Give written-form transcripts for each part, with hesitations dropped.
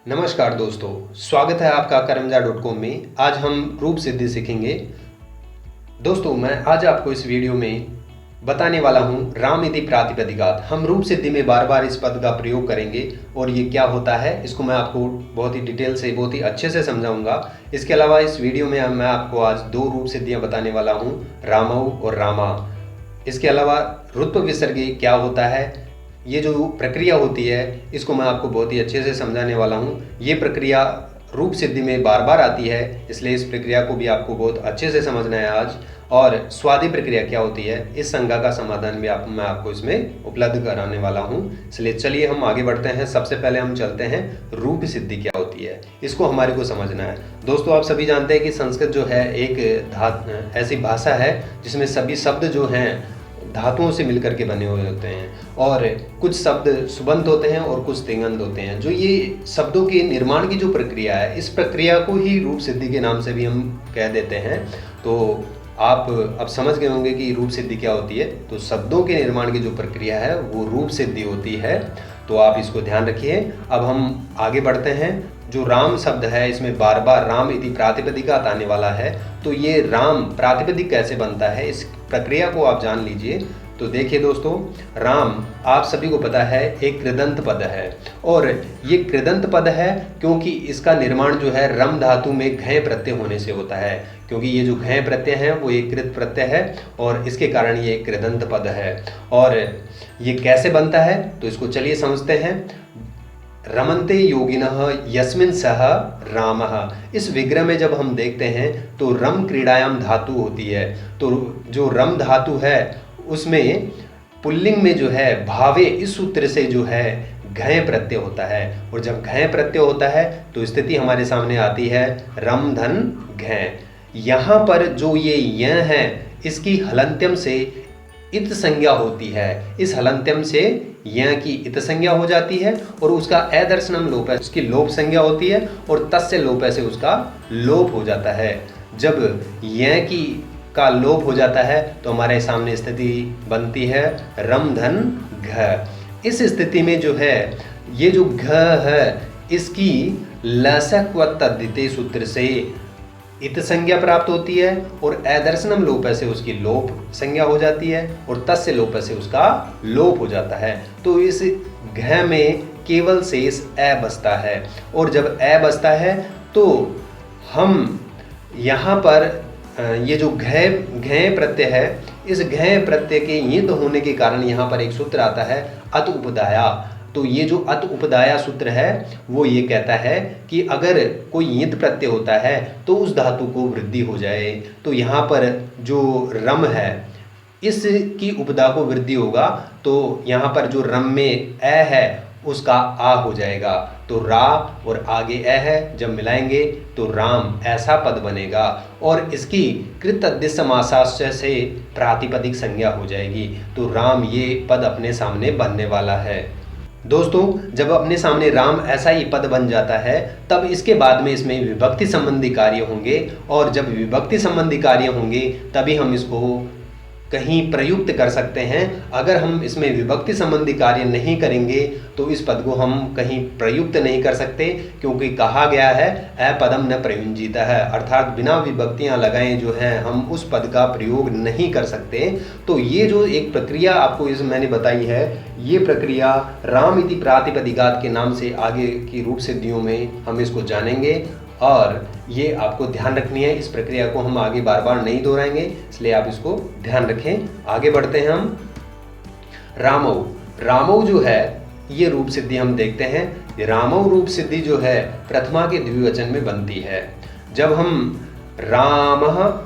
नमस्कार दोस्तों, स्वागत है आपका करमजा.com में। आज हम रूप सिद्धि सीखेंगे। दोस्तों, मैं आज आपको इस वीडियो में बताने वाला हूँ राम इति प्रातिपदिकात्। हम रूप सिद्धि में बार बार इस पद का प्रयोग करेंगे और ये क्या होता है इसको मैं आपको बहुत ही डिटेल से, बहुत ही अच्छे से समझाऊंगा। इसके अलावा इस वीडियो में मैं आपको आज दो रूप सिद्धियाँ बताने वाला हूँ, रामौ और रामा। इसके अलावा रुत्व विसर्गे क्या होता है, ये जो प्रक्रिया होती है इसको मैं आपको बहुत ही अच्छे से समझाने वाला हूँ। ये प्रक्रिया रूप सिद्धि में बार बार आती है, इसलिए इस प्रक्रिया को भी आपको बहुत अच्छे से समझना है आज। और स्वादि प्रक्रिया क्या होती है, इस संज्ञा का समाधान भी मैं आपको इसमें उपलब्ध कराने वाला हूँ। इसलिए चलिए हम आगे बढ़ते हैं। सबसे पहले हम चलते हैं रूप सिद्धि क्या होती है, इसको हमारे को समझना है। दोस्तों, आप सभी जानते हैं कि संस्कृत जो है एक ऐसी भाषा है जिसमें सभी शब्द जो हैं धातुओं से मिलकर के बने हुए होते हैं, और कुछ शब्द सुबंत होते हैं और कुछ तिङंत होते हैं। जो ये शब्दों के निर्माण की जो प्रक्रिया है, इस प्रक्रिया को ही रूप सिद्धि के नाम से भी हम कह देते हैं। तो आप अब समझ गए होंगे कि रूप सिद्धि क्या होती है। तो शब्दों के निर्माण की जो प्रक्रिया है वो रूप सिद्धि होती है, तो आप इसको ध्यान रखिए। अब हम आगे बढ़ते हैं। जो राम शब्द है इसमें बार बार राम इति प्रातिपदिकात् आने वाला है, तो ये राम प्रातिपदिक कैसे बनता है, इस प्रक्रिया को आप जान लीजिए। तो देखिए दोस्तों, राम आप सभी को पता है एक कृदंत पद है, और ये कृदंत पद है क्योंकि इसका निर्माण जो है रम धातु में घय प्रत्यय होने से होता है। क्योंकि ये जो घय प्रत्यय है वो एक कृत प्रत्यय है, और इसके कारण ये एक कृदंत पद है। और ये कैसे बनता है तो इसको चलिए समझते हैं। रमन्ते योगिनः यस्मिन् सः रामः, इस विग्रह में जब हम देखते हैं तो रम क्रीड़ायाम धातु होती है। तो जो रम धातु है उसमें पुल्लिंग में जो है भावे, इस सूत्र से जो है घय प्रत्यय होता है। और जब घय प्रत्यय होता है तो स्थिति हमारे सामने आती है रम धन घय। यहाँ पर जो ये य है इसकी हलंत्यम से इत संज्ञा होती है। इस हलंत्यम से य की इत संज्ञा हो जाती है, और उसका ए दर्शनम लोप है, उसकी लोप संज्ञा होती है, और तस्य लोप से उसका लोप हो जाता है। जब य की का लोप हो जाता है तो हमारे सामने स्थिति बनती है रम धन घ। इस स्थिति में जो है ये जो घ है इसकी लसक व तद्धिते सूत्र से इत संज्ञा प्राप्त होती है, और अदर्शनम लोप से उसकी लोप संज्ञा हो जाती है, और तस्य लोप से उसका लोप हो जाता है। तो इस घ में केवल शेष अ बचता है, और जब अ बचता है तो हम यहाँ पर ये जो घय प्रत्यय है, इस घय प्रत्यय के ईंद होने के कारण यहाँ पर एक सूत्र आता है अत उपदाया। तो ये जो अत उपदाया सूत्र है वो ये कहता है कि अगर कोई ईंद प्रत्यय होता है तो उस धातु को वृद्धि हो जाए। तो यहाँ पर जो रम है इसकी उपदा को वृद्धि होगा, तो यहाँ पर जो रम में अ है उसका आ हो जाएगा। तो रा और आगे अ है, जब मिलाएंगे तो राम ऐसा पद बनेगा, और इसकी कृत अद्दिश समासाश्च से प्रातिपदिक संज्ञा हो जाएगी। तो राम ये पद अपने सामने बनने वाला है। दोस्तों, जब अपने सामने राम ऐसा ही पद बन जाता है तब इसके बाद में इसमें विभक्ति संबंधी कार्य होंगे, और जब विभक्ति संबंधी कार्य होंगे तभी हम इसको कहीं प्रयुक्त कर सकते हैं। अगर हम इसमें विभक्ति संबंधी कार्य नहीं करेंगे तो इस पद को हम कहीं प्रयुक्त नहीं कर सकते, क्योंकि कहा गया है अपदम न प्रयुंजितः है, अर्थात बिना विभक्तियां लगाए जो है हम उस पद का प्रयोग नहीं कर सकते। तो ये जो एक प्रक्रिया आपको इस मैंने बताई है, ये प्रक्रिया राम इति प्रातिपदिकात् के नाम से आगे की रूप सिद्धियों में हम इसको जानेंगे, और ये आपको ध्यान रखनी है। इस प्रक्रिया को हम आगे बार बार नहीं दोहराएंगे, इसलिए आप इसको ध्यान रखें। आगे बढ़ते हैं हम। रामौ, रामौ जो है ये रूप सिद्धि हम देखते हैं। रामौ रूप सिद्धि जो है प्रथमा के द्विवचन में बनती है। जब हम रामः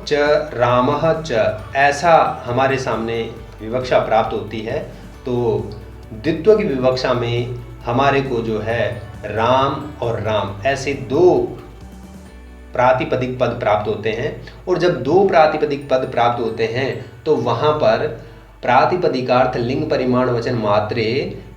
च ऐसा हमारे सामने विवक्षा प्राप्त होती है, तो द्वित्व की विवक्षा में हमारे को जो है राम और राम ऐसे दो प्रातिपदिक पद प्राप्त होते हैं। और जब दो प्रातिपदिक पद प्राप्त होते हैं तो वहाँ पर प्रातिपदिकार्थ लिंग परिमाण वचन मात्रे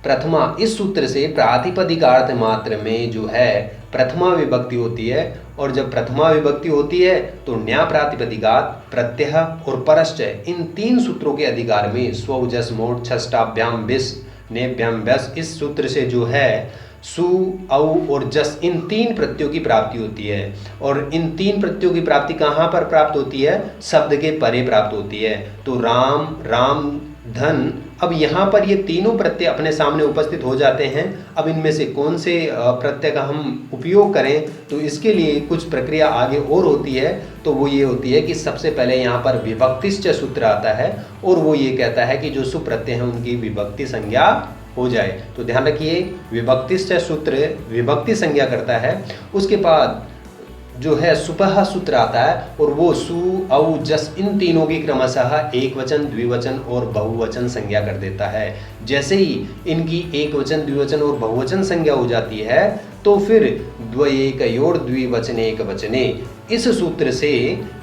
प्रथमा, इस सूत्र से प्रातिपदिकार्थ मात्र में जो है प्रथमा विभक्ति होती है, और जब प्रथमा विभक्ति होती है तो न्या प्रातिपदिकात् प्रत्यय और परश्च, इन तीन सूत्रों के अधिकार में स्व जस मोट छष्टाभ्याम विस नेभ्याम व्यस, इस सूत्र से जो है सु, औ और जस, इन 3 प्रत्ययों की प्राप्ति होती है। और इन 3 प्रत्ययों की प्राप्ति कहाँ पर प्राप्त होती है? शब्द के परे प्राप्त होती है। तो राम, राम, धन, अब यहाँ पर ये तीनों प्रत्यय अपने सामने उपस्थित हो जाते हैं। अब इनमें से कौन से प्रत्यय का हम उपयोग करें, तो इसके लिए कुछ प्रक्रिया आगे और होती है। तो वो ये होती है कि सबसे पहले यहाँ पर विभक्तिश्च सूत्र आता है और वो ये कहता है कि जो सुप्रत्यय हैं उनकी विभक्ति संज्ञा हो जाए। तो ध्यान रखिए, विभक्तिश्च सूत्र विभक्ति संज्ञा करता है। उसके बाद जो है सुपह सूत्र आता है और वो सु, औ, जस, इन तीनों की क्रमशः एक वचन, द्विवचन और बहुवचन संज्ञा कर देता है। जैसे ही इनकी एक वचन, द्विवचन और बहुवचन संज्ञा हो जाती है तो फिर द्वयेकयोर द्विवचनेक वचने, इस सूत्र से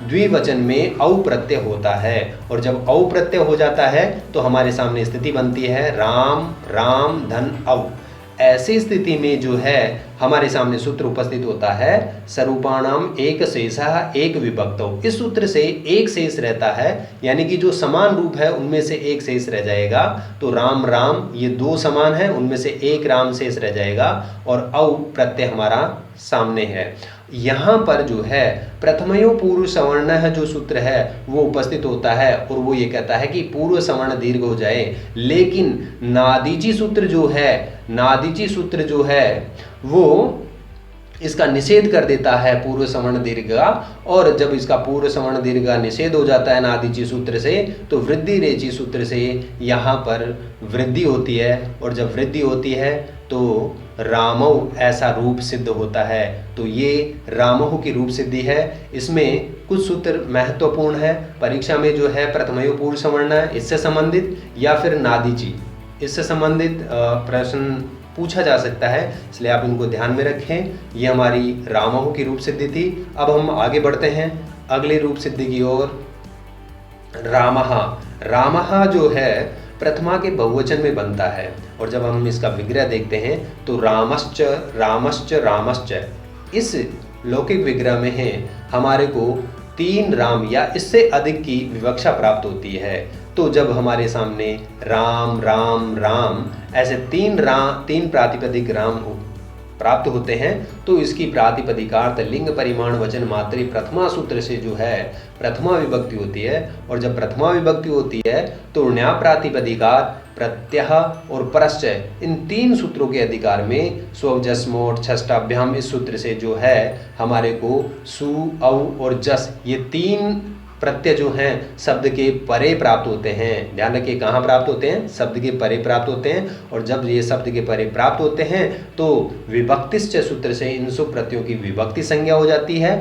द्विवचन में औ प्रत्यय होता है। और जब औ प्रत्यय हो जाता है तो हमारे सामने स्थिति बनती है राम, राम, धन, औ। ऐसी स्थिति में जो है हमारे सामने सूत्र उपस्थित होता है स्वरूपाणाम एक शेषः एक विभक्तौ। इस सूत्र से एक शेष रहता है, यानी कि जो समान रूप है उनमें से एक शेष रह जाएगा। तो राम, राम, ये 2 समान है, उनमें से एक राम शेष रह जाएगा और औ प्रत्यय हमारा सामने है। यहाँ पर जो है प्रथमयो पूर्व सवर्ण जो सूत्र है वो उपस्थित होता है और वो ये कहता है कि पूर्व सवर्ण दीर्घ हो जाए। लेकिन नादीची सूत्र जो है वो इसका निषेध कर देता है पूर्व सवर्ण दीर्घ का। और जब इसका पूर्व सवर्ण दीर्घ का निषेध हो जाता है नादीची सूत्र से, तो वृद्धि रेची सूत्र से यहाँ पर वृद्धि होती है। और जब वृद्धि होती है तो रामौ ऐसा रूप सिद्ध होता है। तो ये रामहु की रूप सिद्धि है। इसमें कुछ सूत्र महत्वपूर्ण है। परीक्षा में जो है प्रथमयो पूर्व सवर्ण इससे संबंधित या फिर नादीची इससे संबंधित प्रश्न पूछा जा सकता है, इसलिए आप इनको ध्यान में रखें। ये हमारी रामहु की रूप सिद्धि थी। अब हम आगे बढ़ते हैं अगले रूप सिद्धि की ओर। रामः जो है प्रथमा के बहुवचन में बनता है। और जब हम इसका विग्रह देखते हैं तो रामश्च, रामश्च, रामश्च, इस लौकिक विग्रह में है हमारे को 3 राम या इससे अधिक की विवक्षा प्राप्त होती है। तो जब हमारे सामने राम, राम, राम ऐसे 3 प्रातिपदिक राम प्राप्त होते हैं तो इसकी प्रातिपदिकार्थ लिंग परिमाण वचन मात्रे प्रथमा सूत्र से जो है प्रथमा विभक्ति होती है। और जब प्रथमा विभक्ति होती है तो ण्या प्रातिपदिकार, प्रत्यय और परश्चय, इन 3 सूत्रों के अधिकार में स्व, जस, मोट, षष्ठाभ्याम, इस सूत्र से जो है हमारे को सु, औ और जस, ये 3 प्रत्यय जो हैं शब्द के परे प्राप्त होते हैं। ध्यान रखिए कहाँ प्राप्त होते हैं? शब्द के परे प्राप्त होते हैं। और जब ये शब्द के परे प्राप्त होते हैं तो विभक्तिश्च सूत्र से इन सब प्रत्ययों की विभक्ति संज्ञा हो जाती है।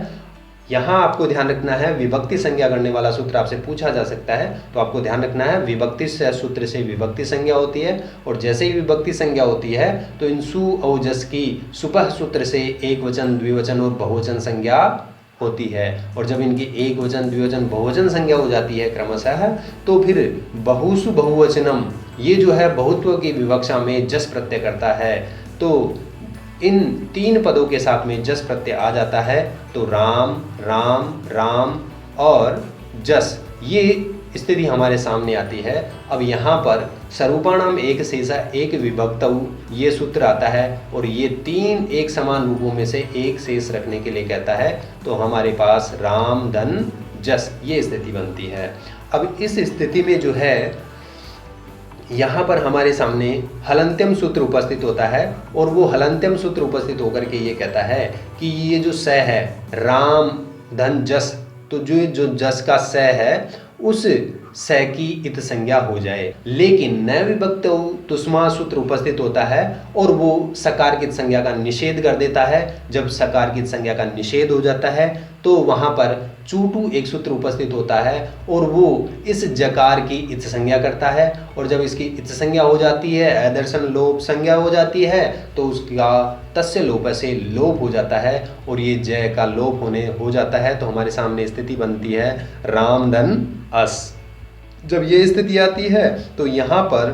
यहाँ आपको ध्यान रखना है, विभक्ति संज्ञा करने वाला सूत्र आपसे पूछा जा सकता है, तो आपको ध्यान रखना है विभक्तिश्च सूत्र से विभक्ति संज्ञा होती है। और जैसे ही विभक्ति संज्ञा होती है तो इन सु, औ, जस की सुपह सूत्र से एक वचन, द्विवचन और बहुवचन संज्ञा होती है। और जब इनकी एक वचन, द्विवचन, बहुवचन संज्ञा हो जाती है क्रमशः, तो फिर बहुसु बहुवचनम, ये जो है बहुत्व की विवक्षा में जस प्रत्यय करता है। तो इन 3 पदों के साथ में जस प्रत्यय आ जाता है तो राम, राम, राम और जस, ये स्थिति हमारे सामने आती है। अब यहाँ पर स्वरूपाणाम एक शेषा एक विभक्तौ, ये सूत्र आता है और ये 3 एक समान रूपों में से एक शेष रखने के लिए कहता है। तो हमारे पास राम, धन, जस, ये स्थिति बनती है। अब इस स्थिति में जो है यहाँ पर हमारे सामने हलंत्यम सूत्र उपस्थित होता है और वो हलंत्यम सूत्र उपस्थित होकर के ये कहता है कि ये जो स है राम, धन, जस, तो जो जस का स है उस स की इत संज्ञा हो जाए। लेकिन न विभक्त तुष्मा सूत्र उपस्थित होता है और वो सकार की संज्ञा का निषेध कर देता है। जब सकार की संज्ञा का निषेध हो जाता है तो वहाँ पर चूटू एक सूत्र उपस्थित होता है और वो इस जकार की इत संज्ञा करता है। और जब इसकी इत संज्ञा हो जाती है, अदर्शन लोप संज्ञा हो जाती है, तो उसका तस्य लोप से लोप हो जाता है और ये जय का लोप होने हो जाता है। तो हमारे सामने स्थिति बनती है राम, धन, अस। जब ये स्थिति आती है तो यहाँ पर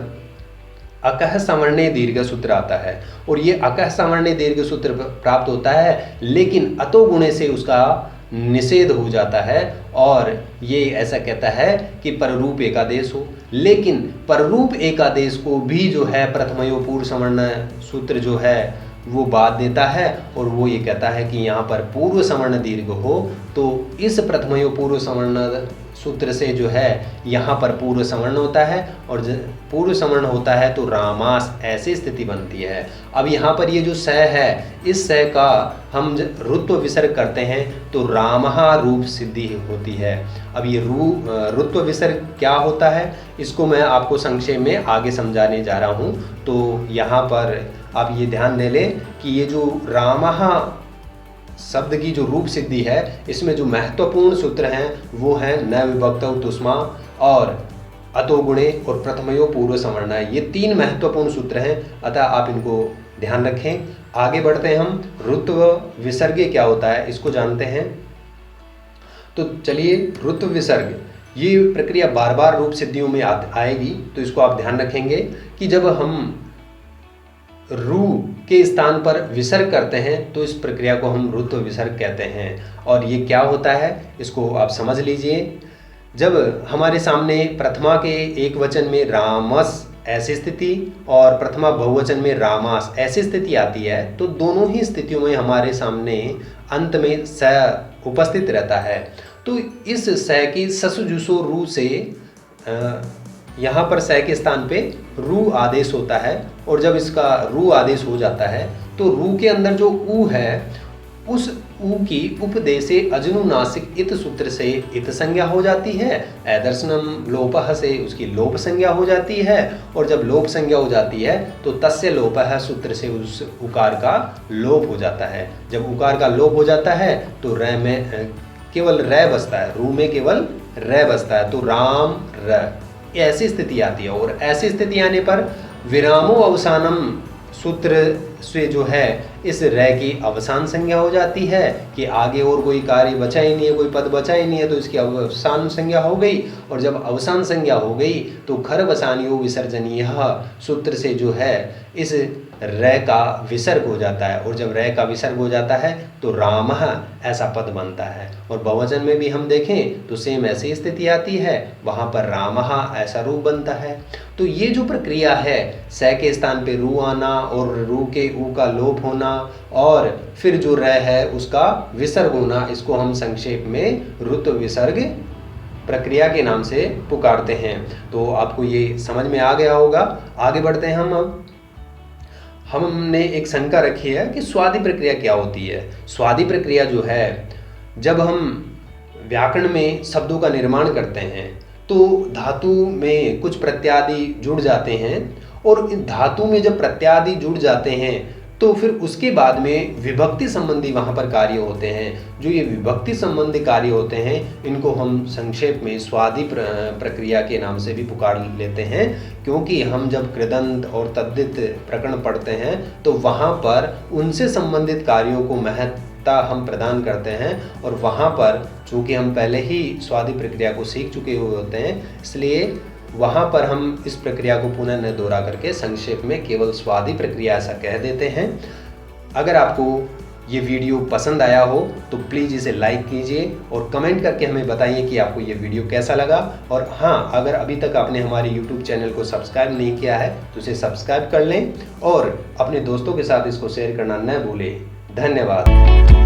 अकह सवर्णे दीर्घ सूत्र आता है और ये अकह सवर्णे दीर्घ सूत्र प्राप्त होता है, लेकिन अतो गुणे से उसका निषेध हो जाता है और ये ऐसा कहता है कि पररूप एकादेश हो। लेकिन पररूप एकादेश को भी जो है प्रथमयो पूर्व सवर्ण सूत्र जो है वो बात देता है और वो ये कहता है कि यहाँ पर पूर्व सवर्ण दीर्घ हो तो इस प्रथमयो पूर्व सवर्ण सूत्र से जो है यहाँ पर पूर्व सवर्ण होता है और पूर्व सवर्ण होता है तो रामास ऐसी स्थिति बनती है। अब यहाँ पर ये जो स है, इस स का हम रुत्व विसर्ग करते हैं तो रामहा रूप सिद्धि होती है। अब ये रुत्व विसर्ग क्या होता है इसको मैं आपको संक्षेप में आगे समझाने जा रहा हूँ। तो यहाँ पर आप ये ध्यान दे लें कि ये जो रामहा शब्द की जो रूप सिद्धि है इसमें जो महत्वपूर्ण सूत्र हैं वो हैं न विभक्तौ तुष्मा और अतो गुणे और प्रथमयो पूर्व सवर्ण। ये तीन महत्वपूर्ण सूत्र हैं, अतः आप इनको ध्यान रखें। आगे बढ़ते हैं, हम रुत्व विसर्ग क्या होता है इसको जानते हैं। तो चलिए, रुत्व विसर्ग ये प्रक्रिया बार बार रूप सिद्धियों में आएगी, तो इसको आप ध्यान रखेंगे कि जब हम रू के स्थान पर विसर्ग करते हैं तो इस प्रक्रिया को हम रुत्व विसर्ग कहते हैं। और ये क्या होता है इसको आप समझ लीजिए। जब हमारे सामने प्रथमा के एक वचन में रामस ऐसी स्थिति और प्रथमा बहुवचन में रामास ऐसी स्थिति आती है तो दोनों ही स्थितियों में हमारे सामने अंत में स उपस्थित रहता है। तो इस स की ससुजुसो रू से यहाँ पर स के स्थान पे रू आदेश होता है और जब इसका रू आदेश हो जाता है तो रू के अंदर जो ऊ है उस ऊ की उपदेशे अजनुनासिक इत सूत्र से इत संज्ञा हो जाती है, ऐदर्शनम लोपः से उसकी लोप संज्ञा हो जाती है और जब लोप संज्ञा हो जाती है तो तस्य लोपः सूत्र से उस उकार का लोप हो जाता है। जब उकार का लोप हो जाता है तो र में केवल र बचता है, रू में केवल र बचता है, तो राम र ऐसी स्थिति आती है। और ऐसी स्थिति आने पर विरामो अवसानम सूत्र से जो है इस र की अवसान संज्ञा हो जाती है कि आगे और कोई कार्य बचा ही नहीं है, कोई पद बचा ही नहीं है, तो इसकी अवसान संज्ञा हो गई। और जब अवसान संज्ञा हो गई तो खर वसानियो विसर्जनीय सूत्र से जो है इस र का विसर्ग हो जाता है और जब र का विसर्ग हो जाता है तो रामः ऐसा पद बनता है। और बहुवचन में भी हम देखें तो सेम ऐसी स्थिति आती है, वहाँ पर रामः ऐसा रूप बनता है। तो ये जो प्रक्रिया है स के स्थान पे रू आना और रू के ऊ का लोप होना और फिर जो र है उसका विसर्ग होना, इसको हम संक्षेप में रुत्व विसर्ग प्रक्रिया के नाम से पुकारते हैं। तो आपको ये समझ में आ गया होगा। आगे बढ़ते हैं हम। अब हमने एक शंका रखी है कि स्वादि प्रक्रिया क्या होती है। स्वादि प्रक्रिया जो है जब हम व्याकरण में शब्दों का निर्माण करते हैं तो धातु में कुछ प्रत्यादि जुड़ जाते हैं और धातु में जब प्रत्यादि जुड़ जाते हैं तो फिर उसके बाद में विभक्ति संबंधी वहाँ पर कार्य होते हैं। जो ये विभक्ति संबंधी कार्य होते हैं इनको हम संक्षेप में स्वादि प्रक्रिया के नाम से भी पुकार लेते हैं, क्योंकि हम जब कृदंत और तद्धित प्रकरण पढ़ते हैं तो वहाँ पर उनसे संबंधित कार्यों को महत्ता हम प्रदान करते हैं। और वहाँ पर चूँकि हम पहले ही स्वादि प्रक्रिया को सीख चुके हुए होते हैं, इसलिए वहाँ पर हम इस प्रक्रिया को पुनः न दोहरा करके संक्षेप में केवल स्वादि प्रक्रिया ऐसा कह देते हैं। अगर आपको ये वीडियो पसंद आया हो तो प्लीज़ इसे लाइक कीजिए और कमेंट करके हमें बताइए कि आपको ये वीडियो कैसा लगा। और हाँ, अगर अभी तक आपने हमारे YouTube चैनल को सब्सक्राइब नहीं किया है तो इसे सब्सक्राइब कर लें और अपने दोस्तों के साथ इसको शेयर करना न भूलें। धन्यवाद।